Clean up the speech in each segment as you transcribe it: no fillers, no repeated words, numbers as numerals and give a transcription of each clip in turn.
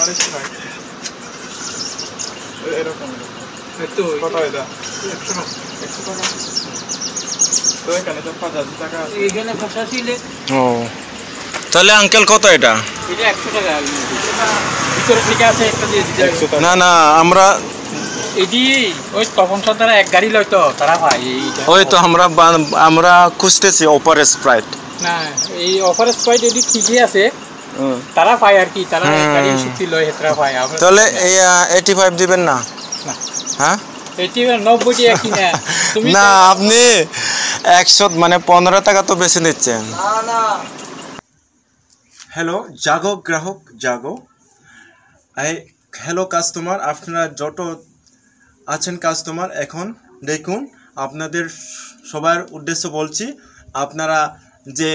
অফারের স্প্রাইট এরকম কত এটা 100 টাকা। তো এখানে তো 85 টাকা এইখানে 85 লে। ও তাহলে আঙ্কেল কত এটা? এটা 100 টাকা। ভিতরে ঠিক আছে একটা দিয়ে দিতে। না না আমরা এডি ওই তপন সর্দার এক গাড়ি লইতো তারা ভাই এইটা। ওই তো আমরা খুঁজতেছি অফার স্প্রাইট। না এই অফার স্প্রাইট এডি ঠিকই আছে। তারা পায় আর কি, তারা গাড়ি শক্তি লয় হেতরা পায়। তাহলে এই 85 দিবেন না? না হ্যাঁ 90 টাকা কিনা তুমি না আপনি 100 মানে 15 টাকা তো বেশি নিচ্ছেন। না না হ্যালো জাগো গ্রাহক জাগো। হ্যালো কাস্টমার, আপনারা যত আছেন কাস্টমার এখন দেখুন আপনাদের সবার উদ্দেশ্য বলছি। আপনারা যে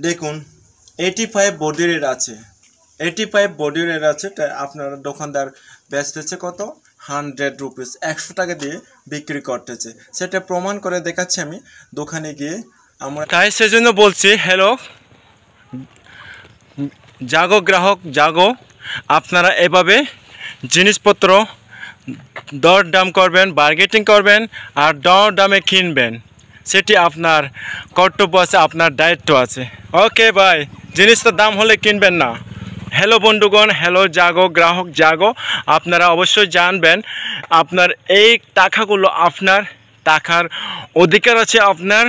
দেখুন 85 বডি রেট আছে, 85 বডি রেট আছে। তাই আপনার দোকানদার বেচতেছে কত? 100 রুপিস, 100 টাকা দিয়ে বিক্রি করতেছে। সেটা প্রমাণ করে দেখাচ্ছি আমি দোকানে গিয়ে। আমরা তাই সেজন্য বলছি হ্যালো জাগো গ্রাহক জাগো। আপনারা এভাবে জিনিসপত্র দরদাম করবেন, বার্গেটিং করবেন আর দরদামে কিনবেন। সেটি আপনার কর্তব্য আছে, আপনার দায়িত্ব আছে। ওকে ভাই, জিনিসটার দাম হলে কিনবেন না। হ্যালো বন্ধুগণ, হ্যালো জাগো গ্রাহক জাগো। আপনারা অবশ্যই জানবেন আপনার এই টাকাগুলো, আপনার টাকার অধিকার আছে, আপনার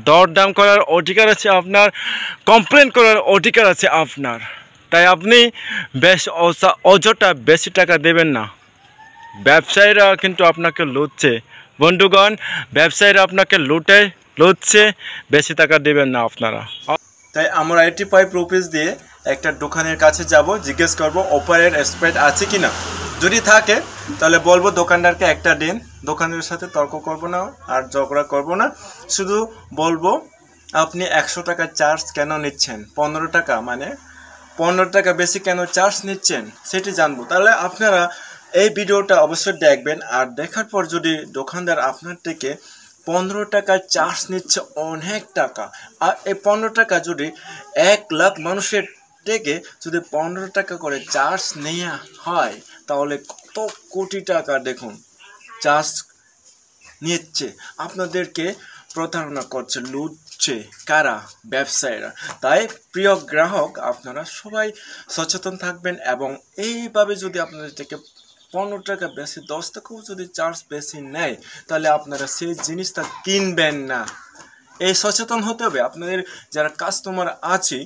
দরদাম করার অধিকার আছে, আপনার কমপ্লেন করার অধিকার আছে আপনার। তাই আপনি অযথা বেশি টাকা দেবেন না। ব্যবসায়ীরা কিন্তু আপনাকে লুটছে বন্ধুগণ, ব্যবসায়ীরা আপনাকে লুটছে, বেশি টাকা দেবেন না আপনারা। তাই আমরা 85 রুপিস দিয়ে একটা দোকানের কাছে যাব, জিজ্ঞেস করব অফারের স্প্রাইট আছে কি না। যদি থাকে তাহলে বলবো দোকানদারকে একটা দিন। দোকানের সাথে তর্ক করব না আর ঝগড়া করব না, শুধু বলবো আপনি 100 টাকা চার্জ কেন নিচ্ছেন, 15 টাকা মানে 15 টাকা বেশি কেন চার্জ নিচ্ছেন সেটি জানবো। তাহলে আপনারা এই ভিডিওটা অবশ্যই দেখবেন। আর দেখার পর যদি দোকানদার আপনার থেকে 15 টাকা চার্জ নিচ্ছে, অনেক টাকা, আর এই 15 টাকা যদি 1 লাখ মানুষের থেকে যদি 15 টাকা করে চার্জ নেওয়া হয় তাহলে কত কোটি টাকা দেখুন চার্জ নিচ্ছে। আপনাদেরকে প্রতারণা করছে, লুটছে কারা? ব্যবসায়ীরা। তাই প্রিয় গ্রাহক আপনারা সবাই সচেতন থাকবেন এবং এইভাবে যদি আপনাদের থেকে 15 টাকা বেশি, 10 টাকাও যদি চার্জ বেশি নেয় তাহলে আপনারা সেই জিনিসটা কিনবেন না। এই সচেতন হতে হবে। আপনাদের যারা কাস্টমার আছে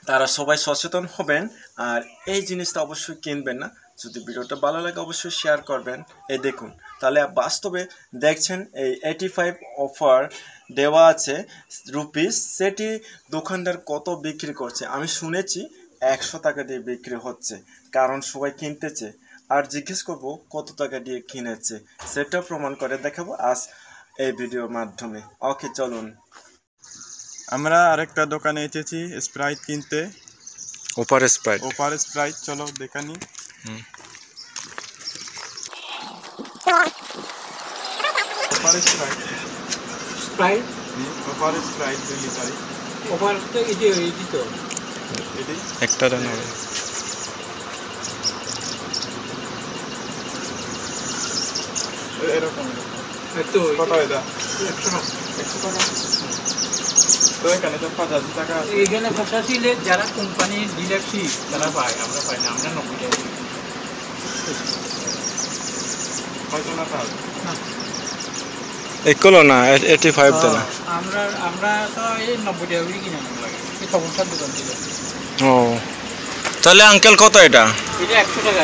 তারা সবাই সচেতন হবেন আর এই জিনিসটা অবশ্যই কিনবেন না। যদি ভিডিওটা ভালো লাগে অবশ্যই শেয়ার করবেন। এই দেখুন তাহলে বাস্তবে দেখছেন এই 85 অফার দেওয়া আছে রুপিস, সেটি দোকানদার কত বিক্রি করছে। আমি শুনেছি 100 টাকা দিয়ে বিক্রি হচ্ছে, কারণ সবাই কিনতেছে। আর জিজ্ঞেস করবো কত টাকা দিয়ে কিনেছে, সেটা প্রমাণ করে দেখাবো আজ এই ভিডিওর মাধ্যমে। ওকে চলুন, আমরা আরেকটা দোকানে এসেছি স্প্রাইট কিনতে। অফার স্প্রাইট চলো দেখানি। অফার স্প্রাইট লিটারি অফার তো এডি তো এটি একটা দেন হবে। এরকম তো কত এটা 100 টাকা। তো এখানে তো 85 টাকা। এইখানে 85 লে। যারা কোম্পানির ডিলারশিপ তারা পায়, আমরা পাই না। আমরা 90 টাকা হয়তো না তাহলে এগুলো না 85 দেন। আমরা তো এই 90 টাকা করে কিনে আনতে লাগে এই তপন সর্দার দোকান থেকে। ও তাহলে আঙ্কেল কত এটা? এটা 100 টাকা।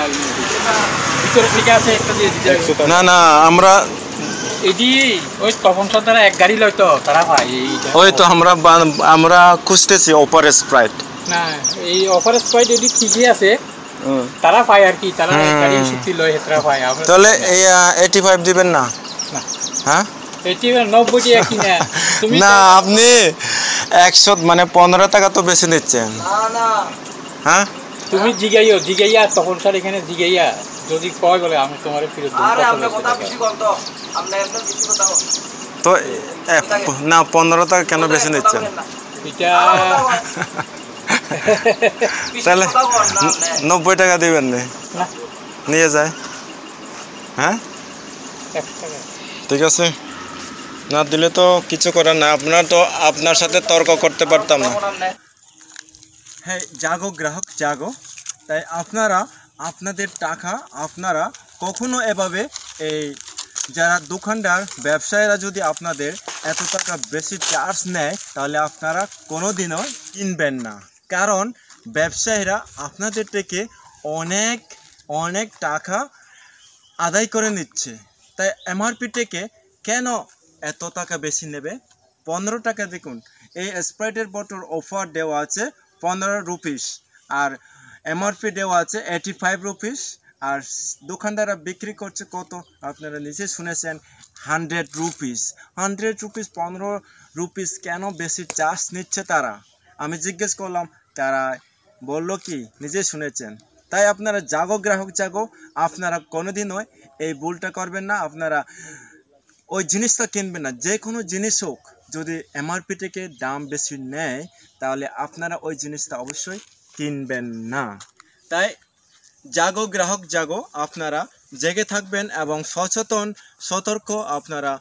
ভিতরে ঠিক আছে একটা দিয়ে দিতে। না না আমরা এডি ওই তপন সর্দার এক গাড়ি লইতো তারা পায় এইটা। ওই তো আমরা খুঁজতেছি অফার স্প্রাইট। না এই অফার স্প্রাইট এডি ঠিকই আছে, তারা পায় আর কি, তারা গাড়ি শক্তি লয় হেতরা পায়। তাহলে এই 85 দিবেন না? না হ্যাঁ 90 টাকা কিনা তুমি না আপনি 100 মানে 15 টাকা তো বেশি নিচ্ছেন। না না হ্যাঁ তুমি জিগাইয়া তখন স্যার এখানে জিগাইয়া যদি কয় বলে আমি তোমারে ফিরে দেব। আরে আমরা কথা বেশি কম তো, আমরা একদম বেশি কথা তো না 15 টাকা কেন বেশি নিচ্ছেন? এটা তাহলে 90 টাকা দিবেন না না নিয়ে যায় হ্যাঁ 100 টাকা ঠিক আছে না দিলে তো কিছু করার না আপনার সাথে তর্ক করতে পারতাম না হ্যাঁ জাগো গ্রাহক জাগো তাই আপনারা আপনাদের টাকা আপনারা কখনো এভাবে এই যারা দোকানদার ব্যবসায়ীরা যদি আপনাদের এত টাকা বেশি চার্জ নেয় তাহলে আপনারা কোনোদিনও কিনবেন না কারণ ব্যবসায়ীরা আপনাদের থেকে অনেক অনেক টাকা আদায় করে নিচ্ছে তাই এমআরপি থেকে কেন এত টাকা বেশি নেবে 15 টাকা দেখুন এই স্প্রাইটের বটল অফার দেওয়া আছে 15 রুপিস আর এমআরপি দেওয়া আছে 85 রুপিস আর দোকানদাররা বিক্রি করছে কত আপনারা নিজে শুনেছেন 100 রুপিস 15 রুপিস কেন বেশি চার্জ নিচ্ছে তারা আমি জিজ্ঞেস করলাম তারা বলল কি নিজে শুনেছেন তাই আপনারা জাগো গ্রাহক জাগো আপনারা কোনোদিনও এই ভুলটা করবেন না আপনারা ওই জিনিসটা কিনবেন না যে কোনো জিনিস হোক যদি এমআরপি থেকে দাম বেশি নেয় তাহলে আপনারা ওই জিনিসটা অবশ্যই কিনবেন না তাই জাগো গ্রাহক জাগো আপনারা জেগে থাকবেন এবং সচেতন সতর্ক আপনারা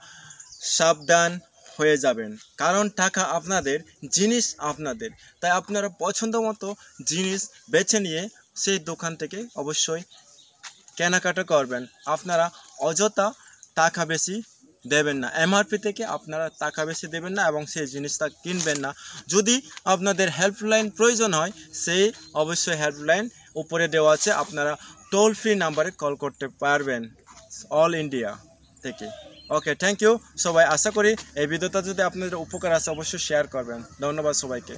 সাবধান হয়ে যাবেন কারণ টাকা আপনাদের জিনিস আপনাদের তাই আপনারা পছন্দ মতো জিনিস বেছে নিয়ে সেই দোকান থেকে অবশ্যই কেনাকাটা করবেন আপনারা অযথা টাকা বেশি দেবেন না এমআরপি থেকে আপনারা টাকা বেশি দেবেন না এবং সেই জিনিসটা কিনবেন না যদি আপনাদের হেল্পলাইন প্রয়োজন হয় সেই অবশ্যই হেল্পলাইন উপরে দেওয়া আছে আপনারা টোল ফ্রি নাম্বারে কল করতে পারবেন অল ইন্ডিয়া থেকে ওকে থ্যাংক ইউ সবাই আশা করি এই ভিডিওটা যদি আপনাদের উপকার আসে অবশ্যই শেয়ার করবেন ধন্যবাদ সবাইকে